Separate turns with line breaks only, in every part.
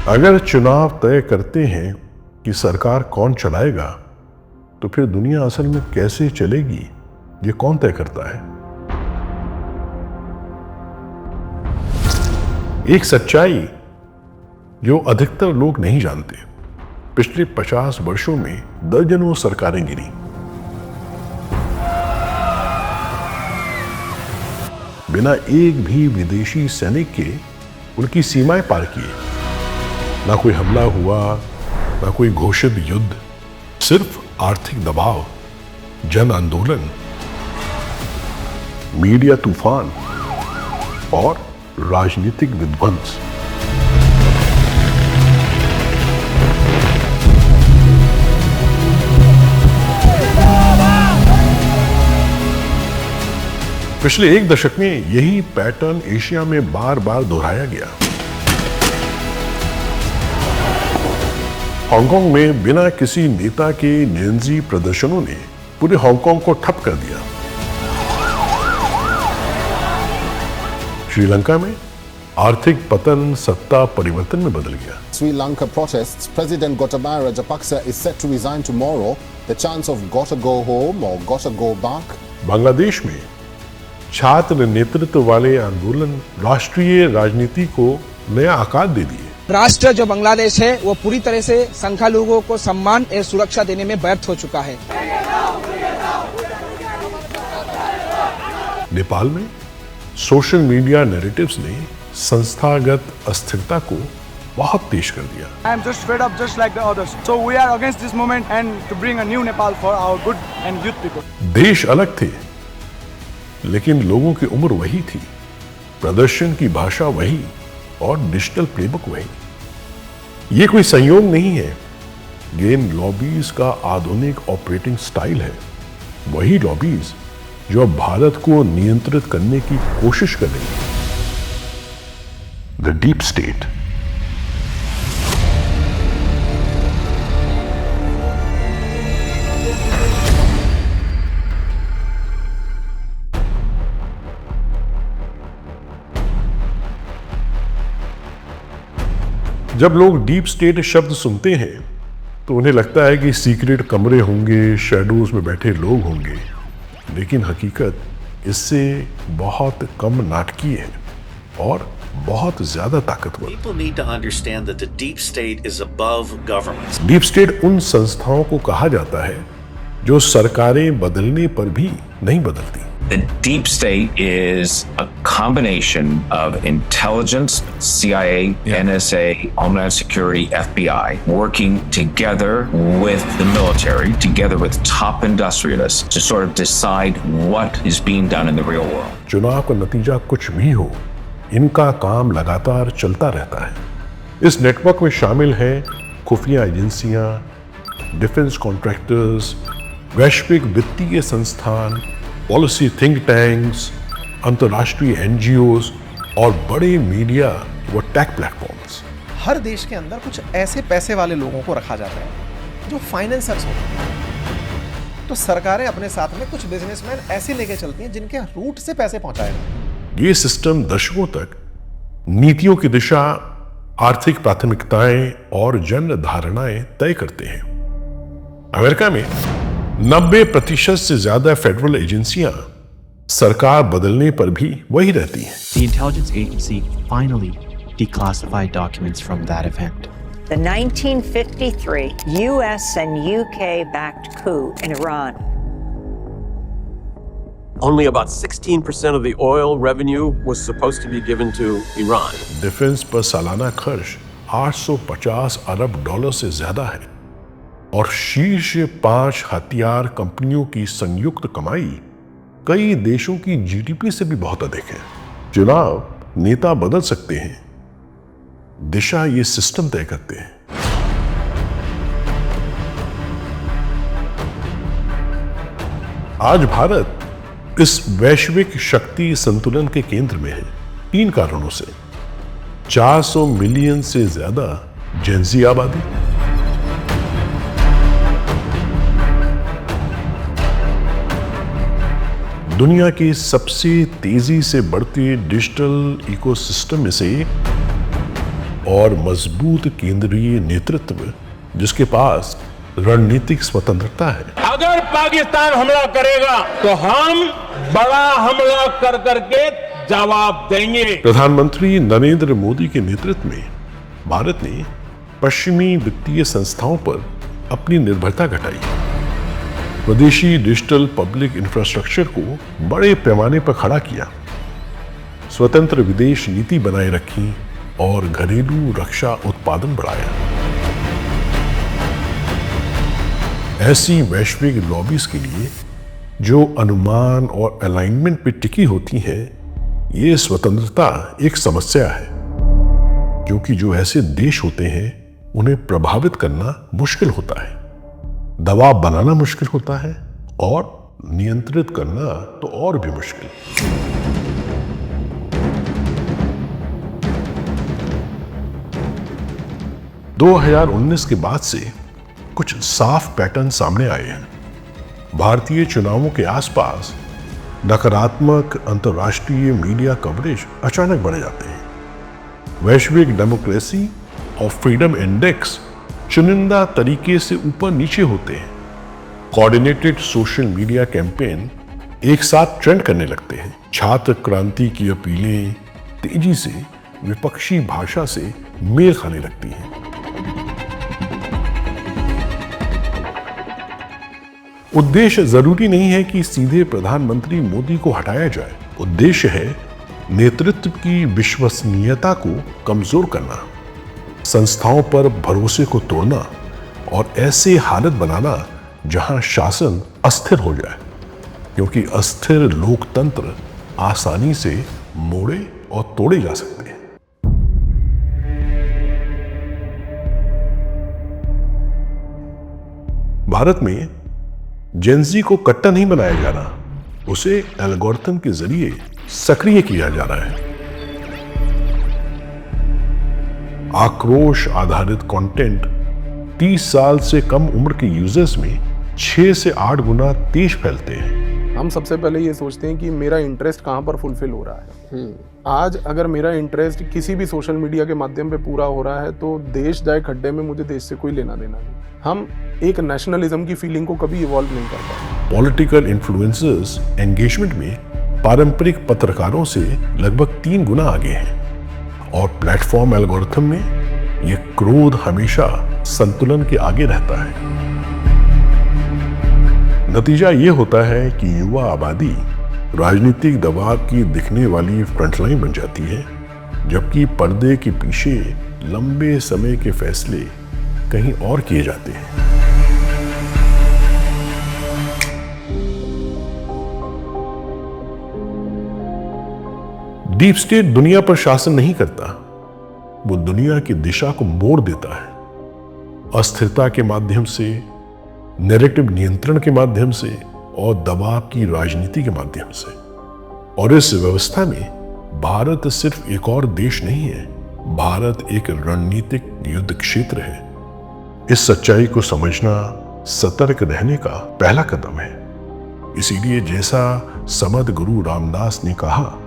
अगर चुनाव तय करते हैं कि सरकार कौन चलाएगा, तो फिर दुनिया असल में कैसे चलेगी, ये कौन तय करता है? एक सच्चाई जो अधिकतर लोग नहीं जानते, पिछले 50 वर्षों में दर्जनों सरकारें गिरी। बिना एक भी विदेशी सैनिक के उनकी सीमाएं पार किए। ना कोई हमला हुआ, ना कोई घोषित युद्ध, सिर्फ आर्थिक दबाव, जन आंदोलन, मीडिया तूफान और राजनीतिक विध्वंस। पिछले एक दशक में यही पैटर्न एशिया में बार बार दोहराया गया। हांगकांग में बिना किसी नेता के नेंजी प्रदर्शनों ने पूरे हांगकांग को ठप कर दिया। श्रीलंका में आर्थिक पतन सत्ता परिवर्तन में बदल गया।
Sri Lanka protests. President Gotabaya Rajapaksa is set to resign tomorrow. The chance of gotta go home or gotta go back.
Bangladesh में छात्र नेतृत्व वाले आंदोलन राष्ट्रीय राजनीति को नया आकार दे दिए।
राष्ट्र जो बांग्लादेश है वो पूरी तरह से संख्यालघुओं को सम्मान और सुरक्षा देने में व्यर्थ हो चुका है।
नेपाल में सोशल मीडिया नैरेटिव्स ने संस्थागत अस्थिरता को बहुत तेज कर दिया।
I am just fed up just like the others. So we are against this movement and to bring a new Nepal for our good and youth people.
देश अलग थे, लेकिन लोगों की उम्र वही थी, प्रदर्शन की भाषा वही और डिजिटल प्लेबुक वही। ये कोई संयोग नहीं है, ये इन लॉबीज का आधुनिक ऑपरेटिंग स्टाइल है। वही लॉबीज जो अब भारत को नियंत्रित करने की कोशिश कर रही है। The deep state. जब लोग डीप स्टेट शब्द सुनते हैं तो उन्हें लगता है कि सीक्रेट कमरे होंगे, शैडोज में बैठे लोग होंगे, लेकिन हकीकत इससे बहुत कम नाटकीय है और बहुत ज्यादा ताकतवर।
People need to understand that the deep state is above governments.
Deep state उन संस्थाओं को कहा जाता है जो सरकारें बदलने पर भी नहीं बदलती।
The deep state is a combination of intelligence, CIA, NSA, Homeland Security, FBI, working together with the military, together with top industrialists to sort of decide what is being done in the real world.
चुनाव का नतीजा कुछ भी हो, इनका काम लगातार चलता रहता है। इस नेटवर्क में शामिल हैं खुफिया एजेंसियां, डिफेंस कॉन्ट्रैक्टर्स, वैश्विक वित्तीय संस्थान, पॉलिसी थिंक टैंक्स, अंतर्राष्ट्रीय एनजीओज और बड़े मीडिया व टेक प्लेटफॉर्म्स।
हर देश के अंदर कुछ ऐसे पैसे वाले लोगों को रखा जाता है जो फाइनेंसर्स होते हैं। तो सरकारें अपने साथ में कुछ बिजनेसमैन ऐसे लेके चलती हैं जिनके रूट से पैसे पहुंचाएगा।
ये सिस्टम दशकों तक नीतियों की दिशा, आर्थिक प्राथमिकताएं और जन धारणाएं तय करते हैं। अमेरिका में 90% से ज्यादा फेडरल एजेंसियां सरकार बदलने पर भी वही रहती हैं।
The intelligence agency finally declassified documents from that event.
The 1953 US and UK-backed coup in Iran.
Only about 16% of the oil revenue was supposed to be given to Iran.
Defence पर सालाना खर्च 850 अरब डॉलर से ज्यादा है और शीर्ष 5 हथियार कंपनियों की संयुक्त कमाई कई देशों की जीडीपी से भी बहुत अधिक है। चुनाव नेता बदल सकते हैं, दिशा ये सिस्टम तय करते हैं। आज भारत इस वैश्विक शक्ति संतुलन के केंद्र में है 3 कारणों से। 400 मिलियन से ज्यादा जेनजी आबादी, दुनिया के सबसे तेजी से बढ़ते डिजिटल इकोसिस्टम में से और मजबूत केंद्रीय नेतृत्व जिसके पास रणनीतिक स्वतंत्रता है।
अगर पाकिस्तान हमला करेगा तो हम बड़ा हमला कर करके जवाब देंगे।
प्रधानमंत्री नरेंद्र मोदी के नेतृत्व में भारत ने पश्चिमी वित्तीय संस्थाओं पर अपनी निर्भरता घटाई, स्वदेशी डिजिटल पब्लिक इंफ्रास्ट्रक्चर को बड़े पैमाने पर खड़ा किया, स्वतंत्र विदेश नीति बनाए रखी और घरेलू रक्षा उत्पादन बढ़ाया। ऐसी वैश्विक लॉबीज के लिए जो अनुमान और अलाइनमेंट पे टिकी होती है, ये स्वतंत्रता एक समस्या है, क्योंकि जो ऐसे देश होते हैं उन्हें प्रभावित करना मुश्किल होता है, दबाव बनाना मुश्किल होता है और नियंत्रित करना तो और भी मुश्किल। – 2019 के बाद से कुछ साफ पैटर्न सामने आए हैं। भारतीय चुनावों के आसपास नकारात्मक अंतर्राष्ट्रीय मीडिया कवरेज अचानक बढ़ जाते हैं। वैश्विक डेमोक्रेसी और फ्रीडम इंडेक्स चुनिंदा तरीके से ऊपर नीचे होते हैं। कोऑर्डिनेटेड सोशल मीडिया कैंपेन एक साथ ट्रेंड करने लगते हैं। छात्र क्रांति की अपीलें तेजी से विपक्षी भाषा से मेल खाने लगती हैं। उद्देश्य जरूरी नहीं है कि सीधे प्रधानमंत्री मोदी को हटाया जाए। उद्देश्य है नेतृत्व की विश्वसनीयता को कमजोर करना, संस्थाओं पर भरोसे को तोड़ना और ऐसे हालत बनाना जहां शासन अस्थिर हो जाए, क्योंकि अस्थिर लोकतंत्र आसानी से मोड़े और तोड़े जा सकते हैं। भारत में जेनजी को कट्टा नहीं बनाया जा रहा, उसे एल्गोरिथम के जरिए सक्रिय किया जा रहा है। आक्रोश आधारित कंटेंट 30 साल से कम उम्र के यूजर्स में 6 से 8 गुना तेज फैलते हैं।
हम सबसे पहले ये सोचते हैं कि मेरा इंटरेस्ट कहाँ पर फुलफिल हो रहा है। आज अगर मेरा इंटरेस्ट किसी भी सोशल मीडिया के माध्यम पे पूरा हो रहा है तो देश जाए खड्डे में, मुझे देश से कोई लेना देना नहीं। हम एक नेशनलिज्म की फीलिंग को कभी इवॉल्व नहीं कर पाते।
पॉलिटिकल इन्फ्लुएंसर्स एंगेजमेंट में पारंपरिक पत्रकारों से लगभग 3 गुना आगे हैं और प्लेटफॉर्म एल्गोरिथम में यह क्रोध हमेशा संतुलन के आगे रहता है। नतीजा ये होता है कि युवा आबादी राजनीतिक दबाव की दिखने वाली फ्रंटलाइन बन जाती है, जबकि पर्दे के पीछे लंबे समय के फैसले कहीं और किए जाते हैं। डीप स्टेट दुनिया पर शासन नहीं करता, वो दुनिया की दिशा को मोड़ देता है। अस्थिरता के माध्यम से, नैरेटिव नियंत्रण के माध्यम से और दबाव की राजनीति के माध्यम से। और इस व्यवस्था में भारत सिर्फ एक और देश नहीं है, भारत एक रणनीतिक युद्ध क्षेत्र है। इस सच्चाई को समझना सतर्क रहने का पहला कदम है। इसीलिए जैसा समद गुरु रामदास ने कहा,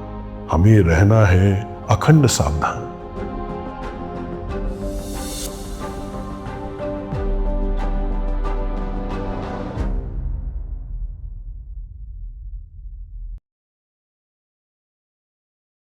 हमें रहना है अखंड सावधान।